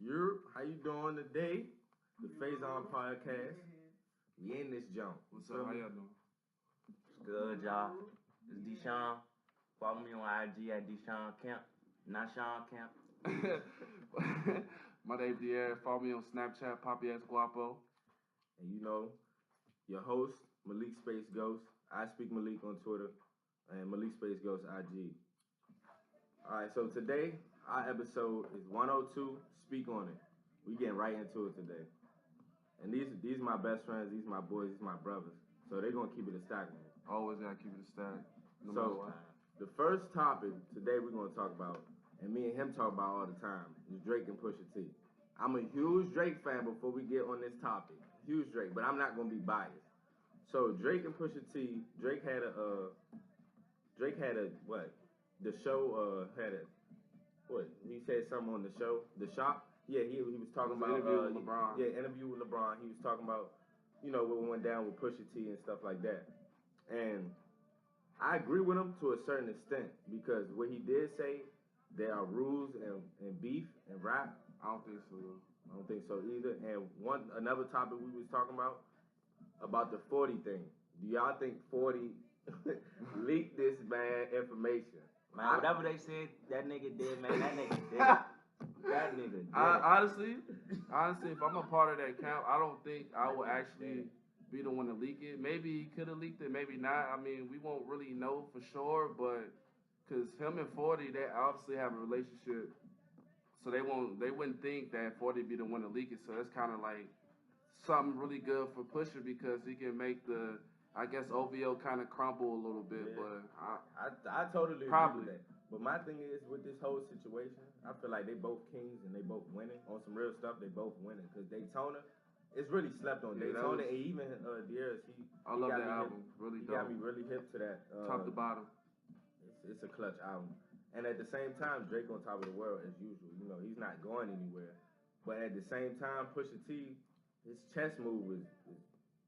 How you doing today? The Faison podcast. We in this jump. What's up? How y'all doing? It's good, y'all. It's Desean. Follow me on IG at Desean Camp. Not Sean Camp. My name Diaz. Follow me on Snapchat, Poppy S Guapo. And you know, your host, Malik Space Ghost. I speak Malik on Twitter. And Malik Space Ghost IG. Alright, so today, our episode is 102. Speak on it. We getting right into it today. And these my best friends, these my boys, these my brothers. So they're gonna keep it a stack, man. Always gotta keep it a stack. So the first topic today we're gonna talk about, and me and him talk about all the time, is Drake and Pusha T. I'm a huge Drake fan before we get on this topic. Huge Drake, but I'm not gonna be biased. So Drake and Pusha T, Drake had a what? The show had a what? He said something on the show, The Shop. Yeah, he was talking about interview with LeBron. Yeah, interview with LeBron. He was talking about, what went down with Pusha T and stuff like that. And I agree with him to a certain extent because what he did say, there are rules and beef and rap. I don't think so. I don't think so either. And another topic we was talking about the 40 thing. Do y'all think 40 leaked this bad information? Man, whatever they said, that nigga did, man. That nigga did. That nigga did. Honestly, if I'm a part of that camp, I don't think I will actually be the one to leak it. Maybe he could have leaked it, maybe not. I mean, we won't really know for sure, but because him and 40, they obviously have a relationship, so they wouldn't think that 40 be the one to leak it. So that's kind of like something really good for Pusha because he can make the, I guess, OVO kind of crumble a little bit. Yeah. But I totally probably agree with that. But my thing is with this whole situation, I feel like they both kings and they both winning on some real stuff. They both winning because Daytona, it's really slept on. Yeah, Daytona and even Diaz, I love that album. Really dope. He got me really hip to that. Top to bottom. It's a clutch album. And at the same time, Drake on top of the world as usual. He's not going anywhere. But at the same time, Pusha T, his chess move is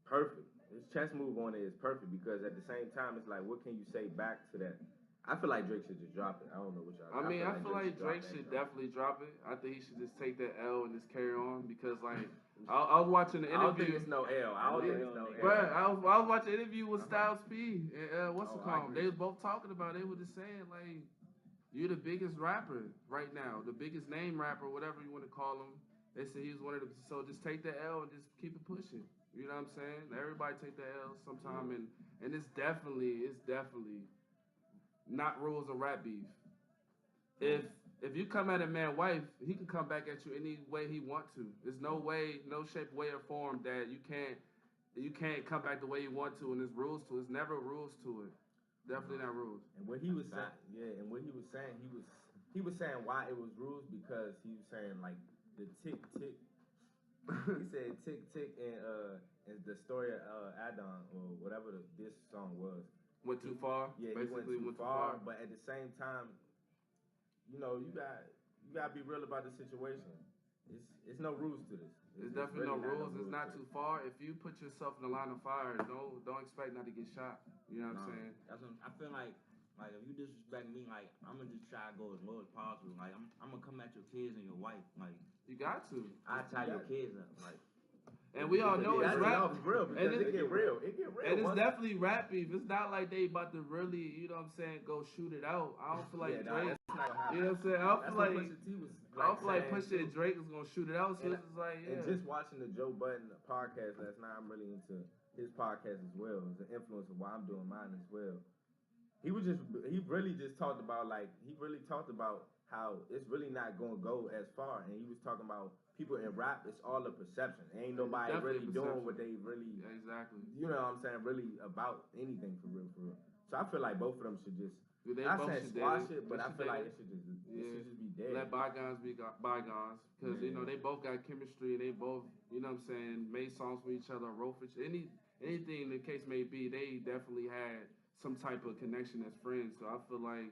perfect. His chess move on it is perfect because at the same time, it's like, what can you say back to that? I feel like Drake should just drop it. I don't know what y'all. I feel like Drake should definitely drop it. I think he should just take that L and just carry on because, like, I was watching the interview. I don't think it's no L. I don't think it's no L. But I was watching an interview with Styles P and what's it called? They was both talking about it. They were just saying, like, you're the biggest rapper right now, the biggest name rapper, whatever you want to call him. They said he was one of the. So just take the L and just keep it pushing. You know what I'm saying? Everybody take the L sometime, and it's definitely not rules of rap beef. If you come at a man wife, he can come back at you any way he want to. There's no way, no shape, way, or form that you can't come back the way you want to, and there's rules to it. There's never rules to it. Definitely not rules. And what he was saying, he was saying why it was rules because he was saying like the tick tick. He said tick tick and the story of Adon or whatever this song was. Went too far. Yeah, basically he went too far. But at the same time, you gotta be real about the situation. It's no rules to this. There's definitely no rules. It's not too far. If you put yourself in the line of fire, don't expect not to get shot. You know what I'm saying? I feel like if you disrespect me, like I'm gonna just try to go as low as possible. Like I'm gonna come at your kids and your wife. Like you got to. I tie your kids up. Like. And we all know it's rap. Real because it get real. It get real. And it's definitely rap beef. It's not like they about to really, you know what I'm saying, go shoot it out. I don't feel like Drake. You know what I'm saying? I don't feel like Pusha and Drake is gonna shoot it out. So it's like, yeah. And just watching the Joe Budden podcast last night, I'm really into his podcast as well. It's an influence of why I'm doing mine as well. He really talked about how it's really not gonna go as far, and he was talking about people in rap. It's all a perception. Ain't nobody really doing what they really. Yeah, exactly. You know what I'm saying? Really about anything for real. So I feel like both of them should just. I said squash it, but I feel like it should just be dead. Let bygones be bygones, because they both got chemistry. They both, you know what I'm saying, made songs for each other, wrote for anything the case may be. They definitely had some type of connection as friends. So I feel like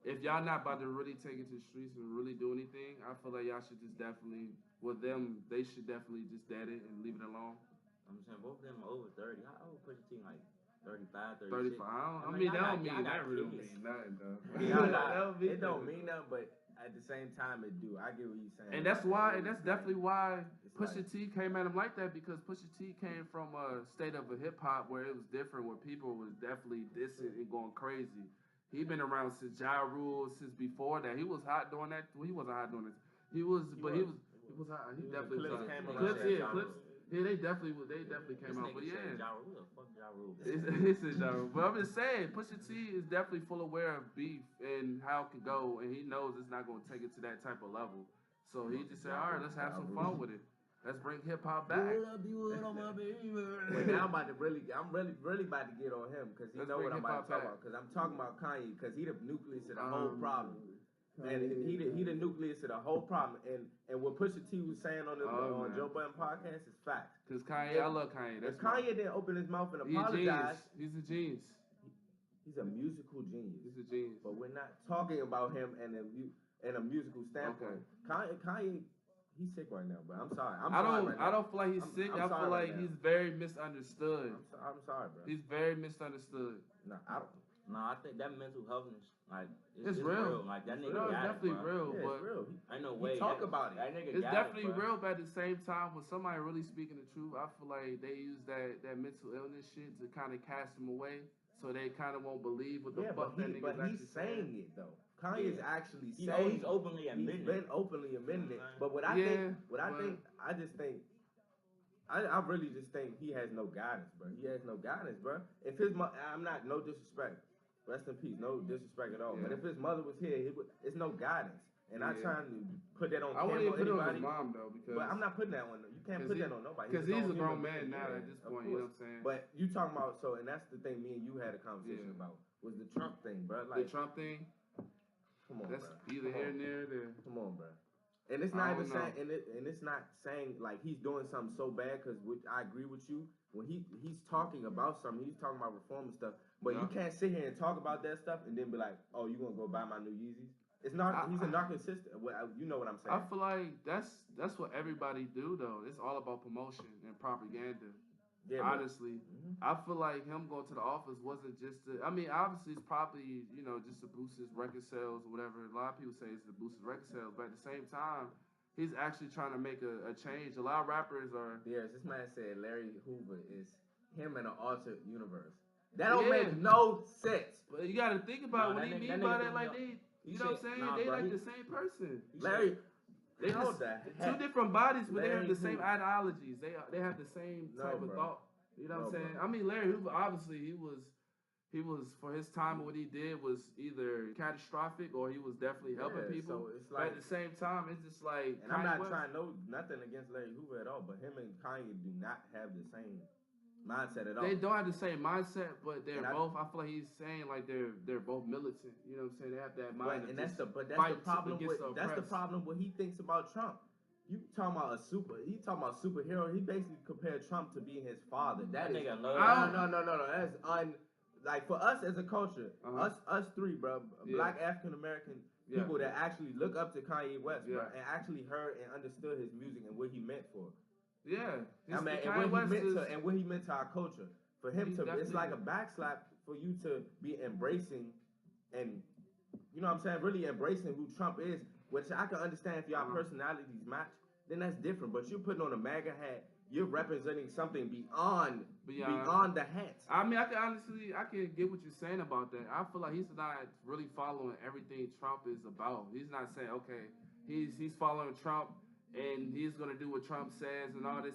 if y'all not about to really take it to the streets and really do anything, I feel like y'all should just definitely, with them, they should definitely just dead it and leave it alone. I'm saying both of them are over 30. How old Pusha T, like 35, 36? 35. I mean, that don't mean that really mean nothing, though. It don't mean nothing, but at the same time it do. I get what you're saying. And that's why, and that's definitely why It's Pusha like- T came at him like that, because Pusha T came from a state of a hip hop where it was different, where people was definitely dissing and going crazy. He been around since Ja Rule, since before that. He was hot doing that. Well, he wasn't hot doing it. He was hot. He definitely was Clips hot. came around Clips, that yeah, Ja Clips. Rule. Yeah, they definitely came out. But yeah. Ja Rule, fuck Ja Rule. He said Ja Rule. But I'm just saying, Pusha T is definitely full aware of beef and how it can go, and he knows it's not going to take it to that type of level. So he just said, all right, let's have some fun with it. Let's bring hip hop back. But now I'm about to really about to get on him because he Let's know bring what I'm about to hip-hop talk back. about. Because I'm talking about Kanye because he the nucleus of the whole problem. And he the nucleus of the whole problem. And what Pusha T was saying on man. Joe Budden podcast is fact. Because Kanye, I love Kanye. If That's why. Kanye didn't open his mouth and He's a apologize, genius. He's a genius. he's a musical genius. He's a genius. But we're not talking about him in a musical standpoint. Kanye, he's sick right now, bro. I'm sorry. I don't feel like he's sick. I'm I sorry feel right like now. he's very misunderstood. I'm sorry, bro. He's very misunderstood. No, I don't. No, I think that mental healthness, like, It's real. Like, that nigga No, it's got definitely it, bro. real, Yeah, but it's real. Ain't no He way. talk about it. That nigga it's got definitely it, bro. real. But at the same time, when somebody really speaking the truth, I feel like they use that mental illness shit to kind of cast them away, so they kind of won't believe what the fuck that nigga's but he's actually saying it though. Kanye's Yeah. actually He's saying openly He's admitting been it. openly admitting it. Mhm. But what I Yeah, think, I just think, I really just think he has no guidance, bro. He has no guidance, bro. If his I'm not, no disrespect. Rest in peace, no disrespect at all. Yeah. But if his mother was here, it's no guidance. And I'm Yeah. trying to put that on I camera wouldn't even or put it on his anybody. mom though, because But I'm not putting that on. You can't put that on nobody. Because he's a own grown human man being, now yeah, at this of point. You know course. what I'm saying? But you talking about and that's the thing me and you had a conversation Yeah. about was the Trump thing, bro. The Like, Trump thing, come on, that's bro. either Come here on. and there. There. Come on, bro. And it's I not don't even saying, and it's not saying like he's doing something so bad. Because I agree with you. When he's talking about something, he's talking about reform and stuff. But you can't sit here and talk about that stuff and then be like, oh, you gonna go buy my new Yeezys? It's not. He's a narcissist. You know what I'm saying? I feel like that's what everybody do though. It's all about promotion and propaganda. Yeah, but- Honestly, I feel like him going to the office wasn't just to, I mean, obviously it's probably, just to boost his record sales or whatever. A lot of people say it's to boost his record sales, but at the same time, he's actually trying to make a change. A lot of rappers are. Yes, this man said Larry Hoover is him in an alternate universe. That don't Yeah. make no sense. But you got to think about Nah, what he that mean nigga by don't that. Like know. you know what I'm saying? Nah, They bro, like he- the same person. Larry, They how just the two heck? different bodies, but they have the Larry same Hoover. ideologies. They have the same No, type of bro. thought. You know what No, I'm saying? bro. I mean, Larry Hoover, obviously he was for his time. What he did was either catastrophic or he was definitely helping Yeah, people. so it's But like, at the same time, it's just like. and I'm Kanye not West- trying nothing against Larry Hoover at all, but him and Kanye do not have the same mindset at all. They don't have the same mindset, but they're And I- both. I feel like he's saying like they're both militant. You know what I'm saying? They have that mind. But, of that's just the fight problem against with the that's the oppressed. problem what he thinks about Trump. You talking about he talking about superhero. He basically compared Trump to being his father. That is nigga no, love. no. That's like for us as a culture, Uh-huh. us three, bro, Yeah. Black African American Yeah. people that actually look up to Kanye West, bro, Yeah. and actually heard and understood his music and what he meant for. Yeah, I mean, Kanye and West is- what he meant to our culture. For him He to, it's definitely like a did. backslap for you to be embracing and, you know what I'm saying, really embracing who Trump is, which I can understand if y'all Uh-huh. personalities match, then that's different. But you're putting on a MAGA hat, you're representing something beyond the hat. I mean, I can get what you're saying about that. I feel like he's not really following everything Trump is about. He's not saying, okay, he's following Trump and he's gonna do what Trump says and all this.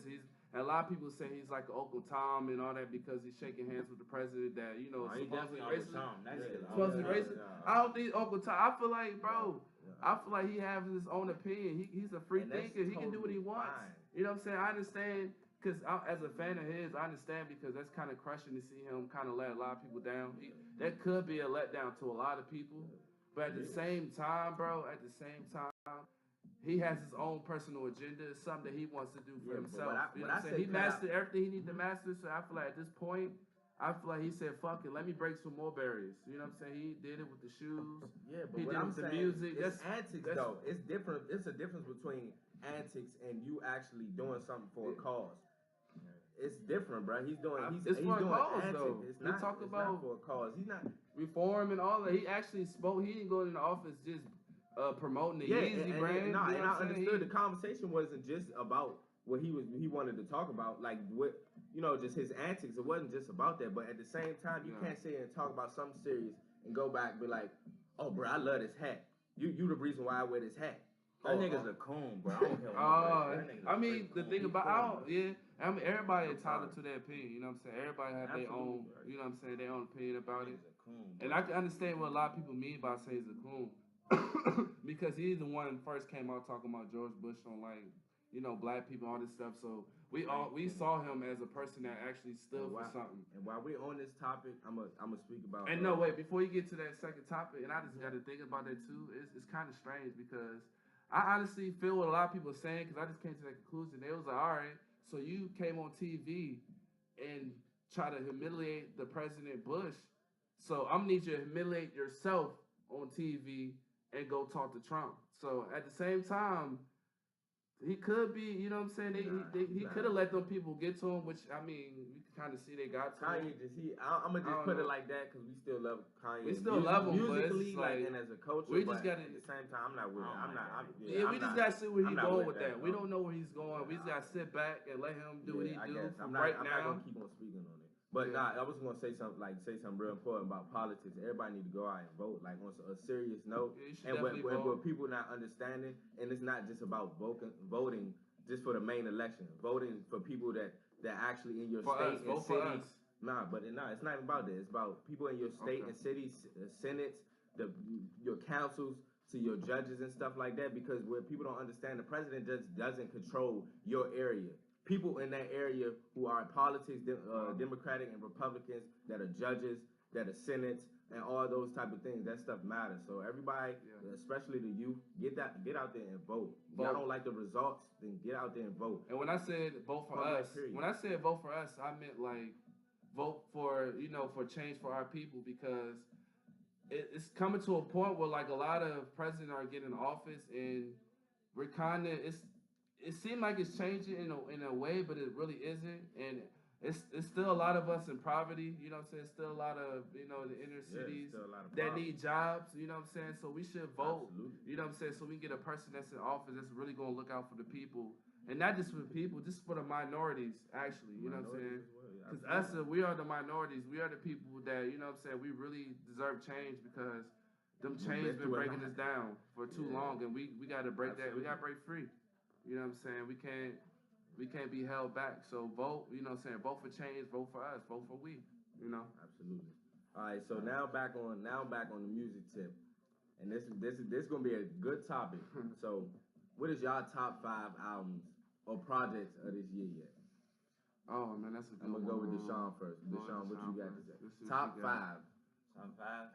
And a lot of people say he's like Uncle Tom and all that because he's shaking hands with the president that, He supposedly definitely racist. Tom. That nigga Supposedly Yeah, racist. yeah. I don't think Uncle Tom. I feel like, bro. Yeah. I feel like he has his own opinion. He's a free And that's thinker. He can do what he totally wants. fine. You know what I'm saying? I understand because as a fan of his, I understand because that's kind of crushing to see him kind of let a lot of people down. That could be a letdown to a lot of people. But at the same time, bro, he has his own personal agenda. It's something that he wants to do for Yeah, but himself. what I- You know what what I I'm saying? say He cut out- mastered everything he needed to master. So I feel like at this point, I feel like he said, fuck it, let me break some more barriers. You know what I'm saying? He did it with the shoes. Yeah, but He what did I'm with the saying, music. it's That's- antics that's- though. It's different. It's a difference between antics and you actually doing something for a Yeah. cause. It's different, bro. He's doing. He's It's for a doing cause, antics. though. It's We not. talk it's about- not for a cause. He's not. Reform and all that. He actually spoke. He didn't go in the office just promoting the Yeah, Yeezy brand. and You know I what I'm saying? understood the conversation wasn't just about what he wanted to talk about, like what just his antics. It wasn't just about that, but at the same time, you can't sit here and talk about something serious and go back and be like, oh, bro, I love this hat. You the reason why I wear this hat. That nigga's a coon, bro. I don't care what I mean, the thing about I mean, everybody I'm entitled sorry. to their opinion. You know what I'm saying? Everybody have their own. Absolutely. You know what I'm saying? Their own opinion about it. Nigga's a coon, And I can understand what a lot of people mean by saying he's a coon. Because he's the one first came out talking about George Bush on black people, all this stuff. So we saw him as a person that actually stood for something. And while we're on this topic, I'm gonna speak about. And no, wait, before you get to that second topic, and I just got to think about that too. It's kind of strange because I honestly feel what a lot of people are saying because I just came to that conclusion. They was like, all right, so you came on TV and try to humiliate the President Bush. So I'm gonna need you to humiliate yourself on TV and go talk to Trump. So at the same time, he could be, you know what I'm saying? He could have let them people get to him, which I mean, you can kind of see they got to him. Kanye I'm gonna just put it like that because we still love Kanye. We still love him, musically, but and as a culture. We just got to. At the same time, I'm not with it. We just got to see where he's going with that. Bro. We don't know where he's going. We just got to sit back and let him do what he do I'm right not now. gonna keep on speaking on it. But I was gonna say something real important about politics. Everybody need to go out and vote, like on a serious note. Yeah, and what people not understanding, and it's not just about voting just for the main election. Voting for people that actually in your state and city. It's not even about that. It's about people in your state and cities, senates, your councils, to your judges and stuff like that. Because what people don't understand, the president just doesn't control your area. People in that area who are in politics, Democratic and Republicans, that are judges, that are senates, and all those type of things, that stuff matters. So everybody, especially the youth, get out there and vote. If y'all don't like the results, then get out there and vote. And when I said vote for us, I meant like vote for for change for our people, because it's coming to a point where like a lot of presidents are getting in office and we're kind of it seems like it's changing in a way, but it really isn't. And it's still a lot of us in poverty, you know what I'm saying? Still a lot of, the inner cities that need jobs, you know what I'm saying? So we should vote, you know what I'm saying? So we can get a person that's in office that's really going to look out for the people. And not just for the people, just for the minorities, actually, you know what I'm saying? Because we are the minorities. We are the people that, you know what I'm saying, we really deserve change, because them change been breaking us down for too long. And we got to break that. We got to break free. You know what I'm saying? We can't be held back. So vote, you know what I'm saying? Vote for change, vote for us, vote for we, Absolutely. All right, so now back on the music tip. And this is gonna be a good topic. So what is y'all top 5 albums or projects of this year yet? Oh man, that's a good one. I'm gonna go with Deshaun first. Deshaun, what you got to say? Top 5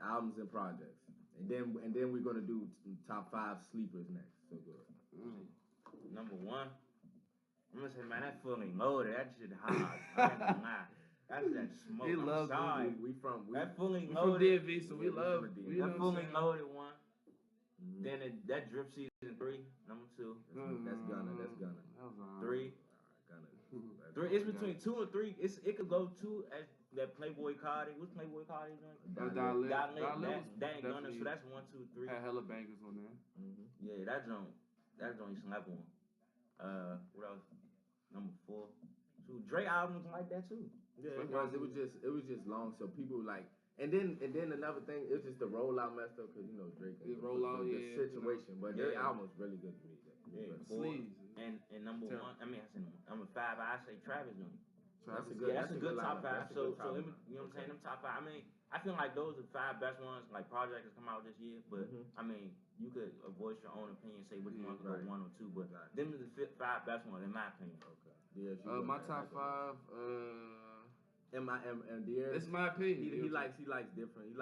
albums and projects. And then we're gonna do top 5 sleepers next. So good. Number 1, I'm gonna say, man, that Fully Loaded, that shit hard. I ain't gonna lie. That's that smoke. He loves it. That Fully from Loaded. DMV, so we love it. That Fully Loaded one. Then that Drip Season 3, number 2. That's Gunna. 3. Gunna. It's between 2 and 3. It could go 2 as that Playboy Cardi. What's Playboy Cardi doing? That ain't Gunna. So that's 1, 2, 3. Had hella bangers on there. Yeah, that joint slap one. What else? Number 4. So Dre albums like that too. Yeah, it was just long, so people like. And then another thing, it's just the rollout messed up because Drake. The situation, but their album's really good to me. Yeah, 4. And number 1. I mean, I said number 5. I say Travis joint. That's a good top 5. So you know what I'm saying? Them top 5. I mean, I feel like those are the 5 best ones. Like projects that come out this year, but I mean, you could voice your own opinion, say which one could go 1 or 2, but them are the 5 best ones in my opinion. Okay. My top 5. Diaz. It's my opinion. He likes different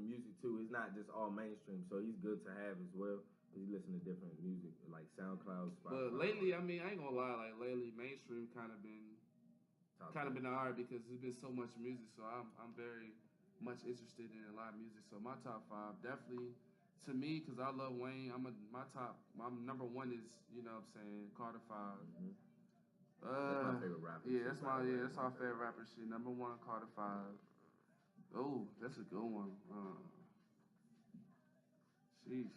music too. It's not just all mainstream, so he's good to have as well. He listen to different music like SoundCloud, Spotify. But lately, I mean, I ain't gonna lie. Like lately, mainstream kind of been hard because there's been so much music. So I'm very much interested in a lot of music. So my top 5 definitely to me, because I love Wayne. My number 1 is what I'm saying, Carter 5. That's my favorite rapper. Yeah, that's our favorite rapper shit. Number 1, Carter 5. Oh, that's a good one. Sheesh.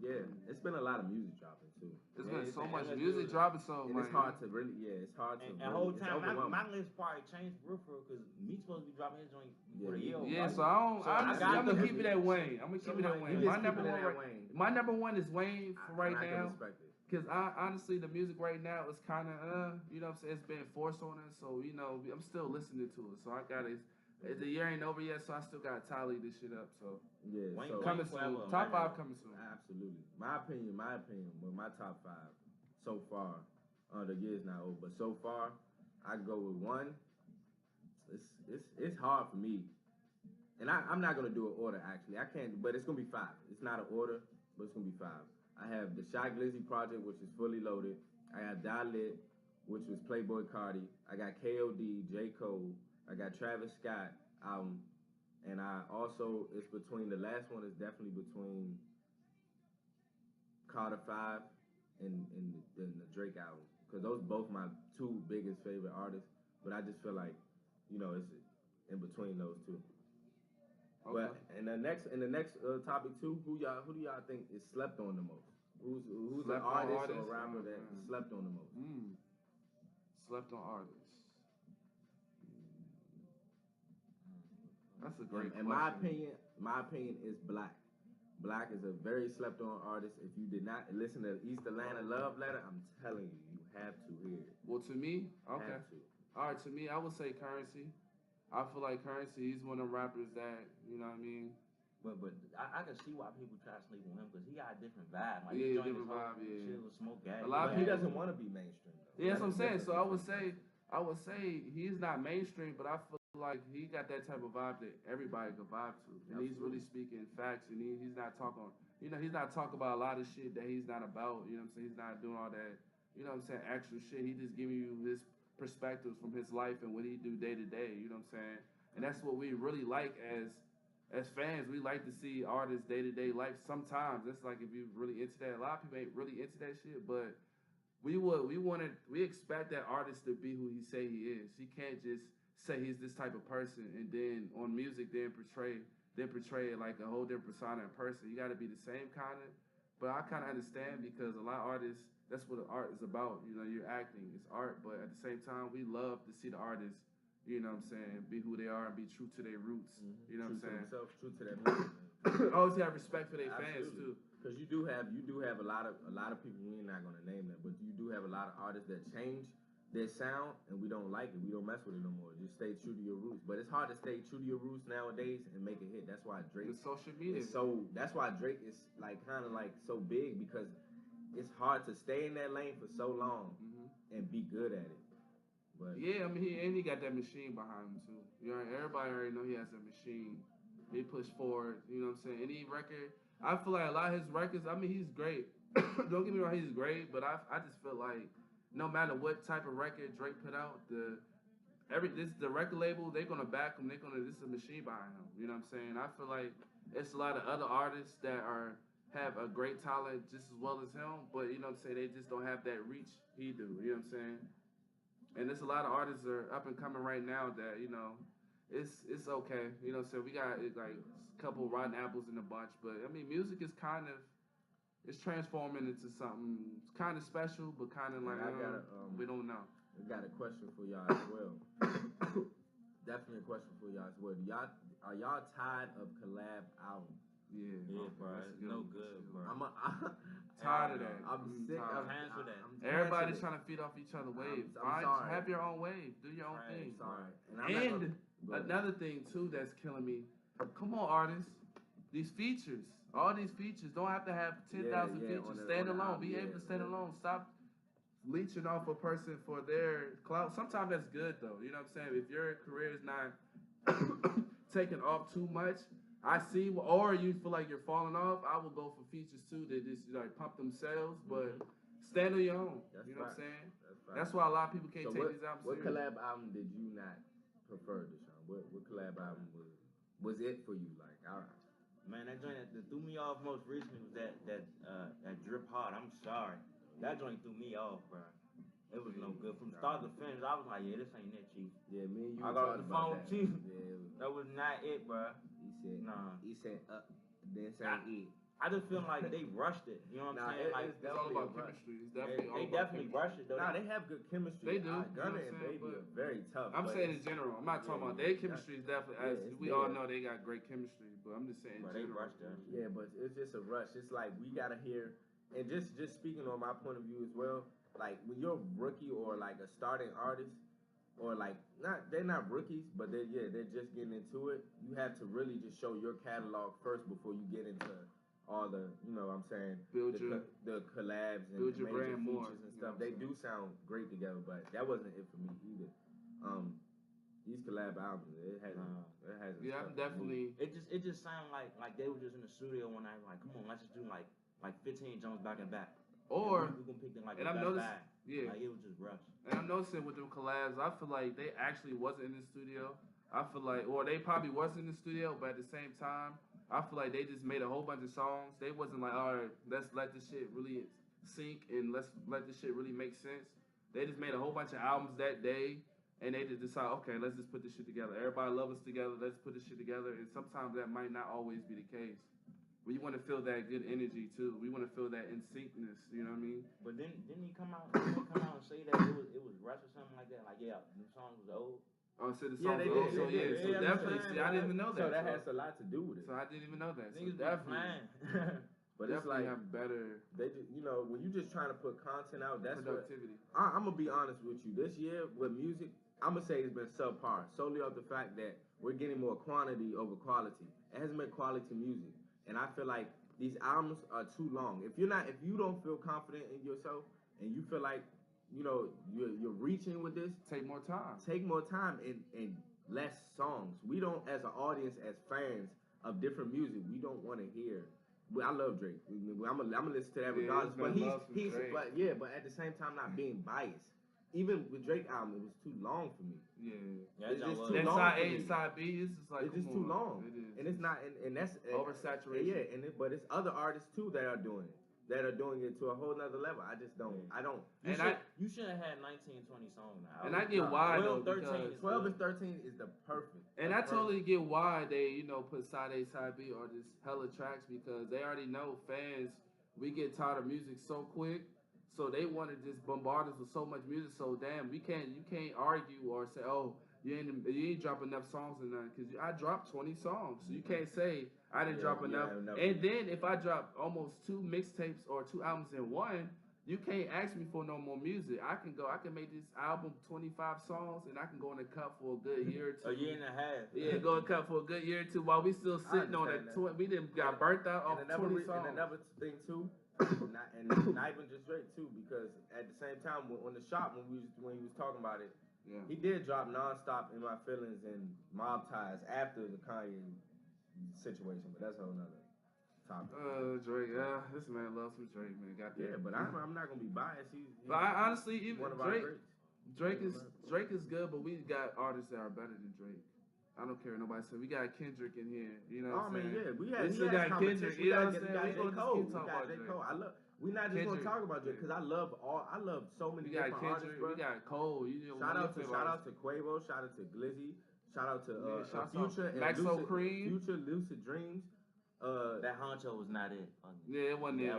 Yeah, it's been a lot of music dropping too. It's Yeah, been it's so been much endless music music. dropping, so And like, it's hard to really, it's hard to. And really, whole it's time, overwhelming. my list probably changed real because me supposed to be dropping his joint before the year. yeah. Right? So I don't. So I honestly, got I'm gonna to keep it at Wayne. I'm gonna keep it at somebody- Wayne. You My just number keeping one, it at Wayne. my number one is Wayne for right I now. can respect it. Cause honestly, the music right now is kind of, you know what I'm saying, it's been forced on us. So, you know, I'm still listening to it. So I got it. The year ain't over yet, so I still got to tally this shit up. So Yeah, Wayne- so coming forever, soon. Top man. 5 coming soon. absolutely. My opinion, with my top 5 so far, the year's not over, but so far, I go with 1. It's hard for me, and I'm not gonna do an order actually. I can't, but it's gonna be 5. It's not an order, but it's gonna be 5. I have the Shy Glizzy project, which is fully loaded. I got Dalit, which was Playboy Cardi. I got KOD, J. Cole. I got Travis Scott album. And I also, it's between, the last one is definitely between Carter 5 and the Drake album. Because those both my 2 biggest favorite artists. But I just feel like, you know, it's in between those 2. Okay. But in the next topic too, who do y'all think is slept on the most? Who's an Slept on artist or artist? rapper that Oh, man. slept on the most? Slept on artists. That's a great In question. my opinion is Black. Black is a very slept on artist. If you did not listen to East Atlanta Love Letter, I'm telling you, you have to hear it. Well, to me, okay. Have to. All right, to me, I would say Currency. I feel like Currency, he's one of them rappers that, you know what I mean? But I can see why people try to sleep on him because he got a different vibe. Like, Yeah, he joined different his whole vibe, yeah. shit with Smoke Gas. A lot of But he people- doesn't want to be mainstream though. Yeah, that's what I'm saying. That's So the I would difference. say he's not mainstream, but I feel like he got that type of vibe that everybody can vibe to, and he's really speaking facts, and he's not talking, you know, he's not talking about a lot of shit that he's not about. You know what I'm saying? He's not doing all that, you know what I'm saying, actual shit. He just giving you his perspectives from his life and what he do day to day. You know what I'm saying? And that's what we really like as fans. We like to see artists day to day life. Sometimes it's like if you really into that. A lot of people ain't really into that shit, but we expect that artist to be who he say he is. He can't just say he's this type of person and then on music portray it like a whole different persona in person. You got to be the same kind of. But I kind of understand because a lot of artists, that's what art is about. You know, you're acting, it's art. But at the same time, we love to see the artists, you know what I'm saying, be who they are and be true to their roots. Mm-hmm. You know what I'm saying? True to themselves, true to their music. Always have respect for their fans too. Because you do have a lot of people. We're not gonna name them, but you do have a lot of artists that change their sound, and we don't like it. We don't mess with it no more. Just stay true to your roots. But it's hard to stay true to your roots nowadays and make a hit. That's why Drake. With social media. That's why Drake is like kind of like so big because it's hard to stay in that lane for so long and be good at it. But yeah, I mean, he got that machine behind him too. You know, everybody already know he has that machine. He pushed forward. You know what I'm saying? Any record, I feel like a lot of his records. I mean, he's great. Don't get me wrong, he's great. But I just feel like no matter what type of record Drake put out, the record label, they're gonna back him. This is a machine behind him. You know what I'm saying? I feel like it's a lot of other artists that have a great talent just as well as him, but you know what I'm saying, they just don't have that reach he do. You know what I'm saying? And there's a lot of artists that are up and coming right now that, you know, it's okay. You know what I'm saying? We got like a couple rotten apples in the bunch, but I mean, music is kind of, it's transforming into something kind of special, but kind of like, we don't know. We got a question for y'all as well. Definitely a question for y'all as well. Are y'all tired of collab albums? Yeah, bro. It's no good, bro. I'm tired of that. I'm sick of cancel that. Everybody's trying to feed off each other's wave. I'm sorry. Have your own wave. Do your own thing. Sorry. And another thing too that's killing me. Come on, artists. These features, all these features don't have to have 10,000 features. Stand alone. Be able to stand alone. Stop leeching off a person for their clout. Sometimes that's good though. You know what I'm saying? If your career is not taking off too much, I see, or you feel like you're falling off, I will go for features too that just like pump themselves, but stand on your own. You know what I'm saying? That's why a lot of people can't take these albums What serious. collab album did you not prefer, Deshaun? What collab album was it for you? Like, Man, that joint that threw me off most recently was that Drip Hard. I'm sorry. That joint threw me off, bro. It was no good. From start to finish, I was like, yeah, this ain't it, Chief. Yeah, me and you I got on the phone with Chief. Yeah, That was not it, bro. he said, nah. He said, this ain't it. I just feel like they rushed it. You know what I'm saying? Like it's all about chemistry. It's definitely all they about definitely chemistry. rushed it though. Nah, they have good chemistry. They do. Gunna and Baby are very tough. I'm saying in general. I'm not talking about their chemistry is definitely as we all know they got great chemistry, but I'm just saying in they general. rushed that. Yeah, but it's just a rush. It's like we gotta hear, and just speaking on my point of view as well. Like when you're a rookie or like a starting artist, or like they're not rookies, but they're just getting into it. You have to really just show your catalog first before you get into all the, you know what I'm saying, the collabs and build your major brand features more, and stuff. They do sound great together, but that wasn't it for me either. These collab albums, it has yeah, I'm definitely. It just sounded like they were just in the studio one night, like, come on, let's just do like 15 jumps back and back. Or we can pick them like and the I'm best noticing, bag. yeah, like it was just rushed. And I'm noticing with them collabs, I feel like they actually wasn't in the studio. I feel like, or they probably was in the studio, but at the same time, I feel like they just made a whole bunch of songs. They wasn't like, all right, let's let this shit really sink and let's let this shit really make sense. They just made a whole bunch of albums that day, and they just decide, okay, let's just put this shit together. Everybody love us together. Let's put this shit together. And sometimes that might not always be the case. We want to feel that good energy too. We want to feel that in syncness. You know what I mean? But didn't he come out and say that it was rushed or something like that? Like, yeah, the song was old. Oh, so the song was old. So yeah, so definitely. See, I didn't even know that. So that has a lot to do with it. So I didn't even know that. So Niggas definitely. But definitely it's like have better. They just, you know, when you just trying to put content out, that's productivity. I'm gonna be honest with you. This year with music, I'm gonna say it's been subpar solely off the fact that we're getting more quantity over quality. It hasn't been quality music, and I feel like these albums are too long. If you don't feel confident in yourself, and you feel like, you know, you're reaching with this, take more time. Take more time and less songs. We don't, as an audience, as fans of different music, we don't want to hear. I love Drake. I'm gonna listen to that regardless. But but at the same time, not being biased. Even with Drake album, it was too long for me. Yeah, it's just too long. Side A and side B, it's just like it's just too long. It is. And it's not, and that's oversaturation. Yeah, but it's other artists too that are doing it. That are doing it to a whole nother level. I just don't. I don't. You should have had 19, 20 songs now. And I get why 12, 13. 12 and 13 is the perfect. And I totally get why they, put side A, side B or just hella tracks, because they already know fans. We get tired of music so quick, so they want to just bombard us with so much music. So damn, you can't argue or say, oh, you ain't drop enough songs in that, because I dropped 20 songs. So you can't say I didn't drop enough. And then if I drop almost 2 mixtapes or 2 albums in one, you can't ask me for no more music. I can make this album 25 songs, and I can go in the cut for a good year or 2. A year and a half. Yeah, go in the cut for a good year or 2 while we still sitting on that. We didn't got burnt out off 20 songs. And another thing too, not even just Drake too, because at the same time on the shop when he was talking about it. Yeah. He did drop nonstop In My Feelings and Mob Ties after the Kanye situation, but that's a whole nother topic. Drake, this man loves some Drake, man. But I'm not gonna be biased. But I honestly, even one of our greats. Drake is good, but we got artists that are better than Drake. I don't care what nobody said. We got Kendrick in here. You know what I'm saying? We still got Kendrick. You know what I'm saying? We gonna just keep talking about Drake. We're not just gonna talk about Drake because I love so many different artists. We got Cole. Shout out to Quavo. Shout out to Glizzy. Shout out to Future and Maxo Cream. Future, Lucid Dreams. That honcho was not it. Yeah, it wasn't it.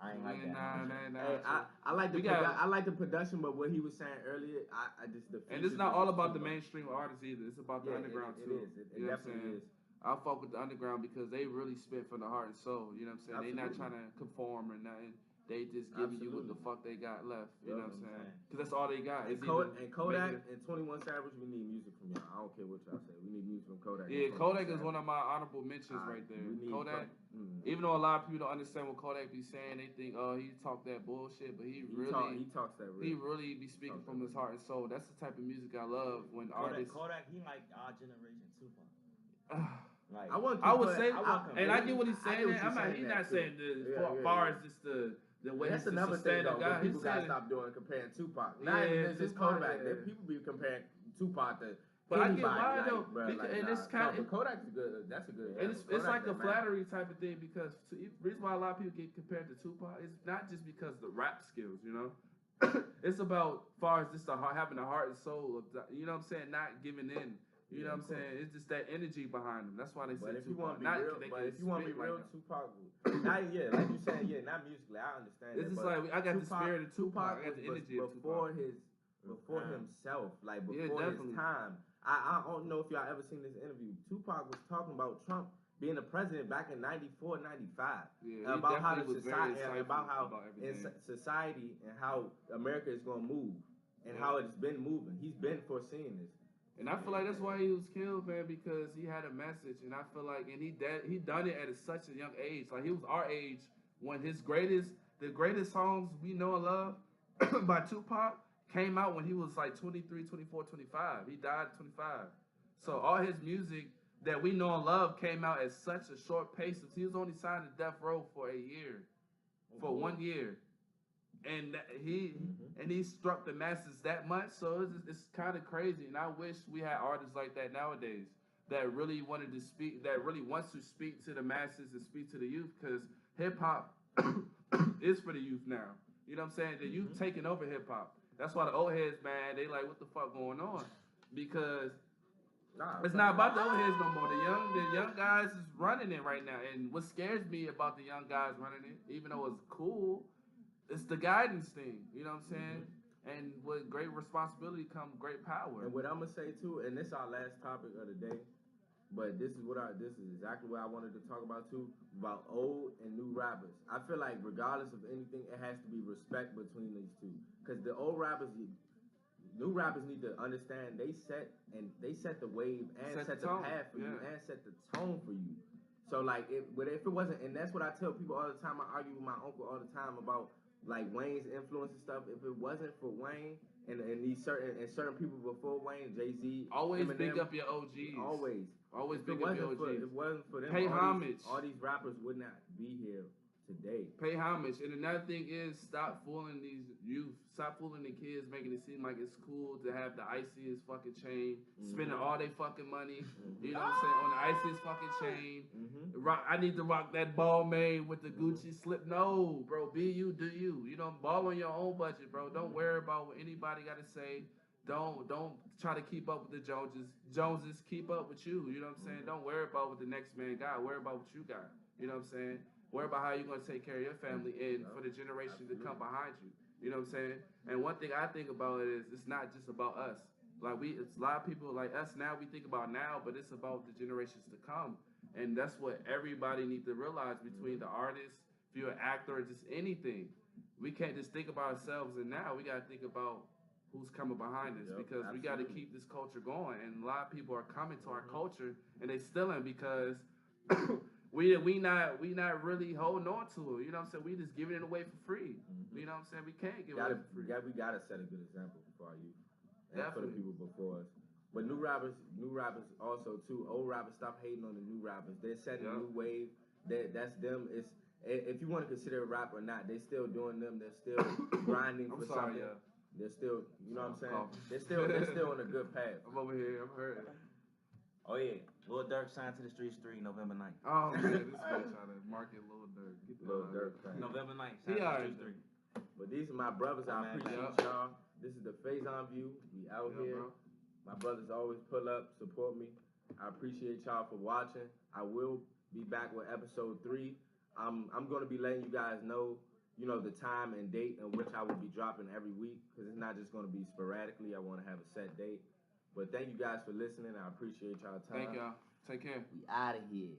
I ain't like that. I like the production, but what he was saying earlier, I just and it's not all about the mainstream artists either. It's about the underground too. It definitely is. I fuck with the underground because they really spit from the heart and soul. You know what I'm saying? They not trying to conform or nothing. They just giving you what the fuck they got left. You know what I'm saying? Because that's all they got. And Kodak and 21 Savage, we need music from y'all. I don't care what y'all say. We need music from Kodak. Yeah, Kodak is one of my honorable mentions right there. Kodak, even though a lot of people don't understand what Kodak be saying, they think, oh, he talk that bullshit, but he talks that real. He really be speaking from his heart and soul. That's the type of music I love when artists. Kodak, he like our generation Tupac. Like, I would say, and I get what he's saying. He's not saying far as just the way that's another thing though. People gotta stop doing comparing Tupac. Not even just Kodak. People be comparing Tupac to. But I get why though, and it's kind of Kodak's good. That's a good. And it's like a flattery type of thing because the reason why a lot of people get compared to Tupac is not just because of the rap skills, you know. It's about far as just having a heart and soul of, you know what I'm saying, not giving in. You know what I'm saying? It's just that energy behind them. That's why they say But if you Tupac. want to be real, Tupac, like you saying, not musically, I understand. It's that, just like I got the spirit of Tupac. I got the energy of before Tupac. before himself, like before his time. I don't know if y'all ever seen this interview. Tupac was talking about Trump being the president back in 94, 95. Yeah, about how the society, society and how America is gonna move and how it's been moving. He's been foreseeing this. And I feel like that's why he was killed, man, because he had a message, and I feel like, and he done it at such a young age. Like he was our age when the greatest songs we know and love by Tupac came out when he was like 23, 24, 25. He died at 25. So all his music that we know and love came out at such a short pace. He was only signed to Death Row for a year, for 1 year. And he struck the masses that much, so it's kind of crazy. And I wish we had artists like that nowadays that really wanted to speak, that really wants to speak to the masses and speak to the youth, because hip hop is for the youth now. You know what I'm saying? The youth taking over hip hop. That's why the old heads, man, they like, what the fuck going on? Because it's not about the old heads no more. The young guys is running it right now. And what scares me about the young guys running it, even though it's cool, it's the guidance thing, you know what I'm saying? And with great responsibility comes great power. And what I'm gonna say too, and this is our last topic of the day, but this is exactly what I wanted to talk about too, about old and new rappers. I feel like regardless of anything, it has to be respect between these two. Cause the old rappers, new rappers need to understand they set the wave and set the path for you and set the tone for you. So like if it wasn't, and that's what I tell people all the time. I argue with my uncle all the time about like Wayne's influence and stuff. If it wasn't for Wayne and these certain people before Wayne, Jay-Z, always Eminem, big up your OGs. Always big up your OGs. If it wasn't for them, pay homage. All these rappers would not be here today. Pay homage. And another thing is, stop fooling these youth. Stop fooling the kids, making it seem like it's cool to have the iciest fucking chain, spending all their fucking money, you know what I'm saying, on the iciest fucking chain. I need to rock that Balmain with the Gucci slip. No, bro, be you, do you. You know, ball on your own budget, bro. Don't worry about what anybody got to say. Don't try to keep up with the Joneses. Joneses keep up with you. You know what I'm saying? Don't worry about what the next man got. Worry about what you got. You know what I'm saying? Worry about how you're going to take care of your family and for the generation to come behind you. You know what I'm saying? And one thing I think about is it's not just about us. Like it's a lot of people like us now, we think about now, but it's about the generations to come. And that's what everybody needs to realize between the artist, if you're an actor, or just anything. We can't just think about ourselves and now. We got to think about who's coming behind us because we got to keep this culture going. And a lot of people are coming to our culture and they stealing because we not really holding on to it. You know what I'm saying? We just giving it away for free. You know what I'm saying? We can't give it away for free. We gotta set a good example for our youth and for the people before us. But new rappers also too. Old rappers, stop hating on the new rappers. They're setting a new wave. That's them. It's if you want to consider a rap or not, they're still doing them. They're still grinding for something. They're still, you know what I'm saying? They're still on a good path. I'm over here. I'm hurting. Oh yeah, Lil Durk signed to the Streets 3 November 9th. Oh man, this man trying to market Lil Durk. Lil Durk fan. November 9th. Signed to the Streets 3. But these are my brothers. I appreciate y'all. This is the Faison View. We out here. Bro. My brothers always pull up, support me. I appreciate y'all for watching. I will be back with episode 3. I'm gonna be letting you guys know, you know, the time and date in which I will be dropping every week, because it's not just gonna be sporadically. I want to have a set date. But thank you guys for listening. I appreciate y'all time. Thank y'all. Take care. We out of here.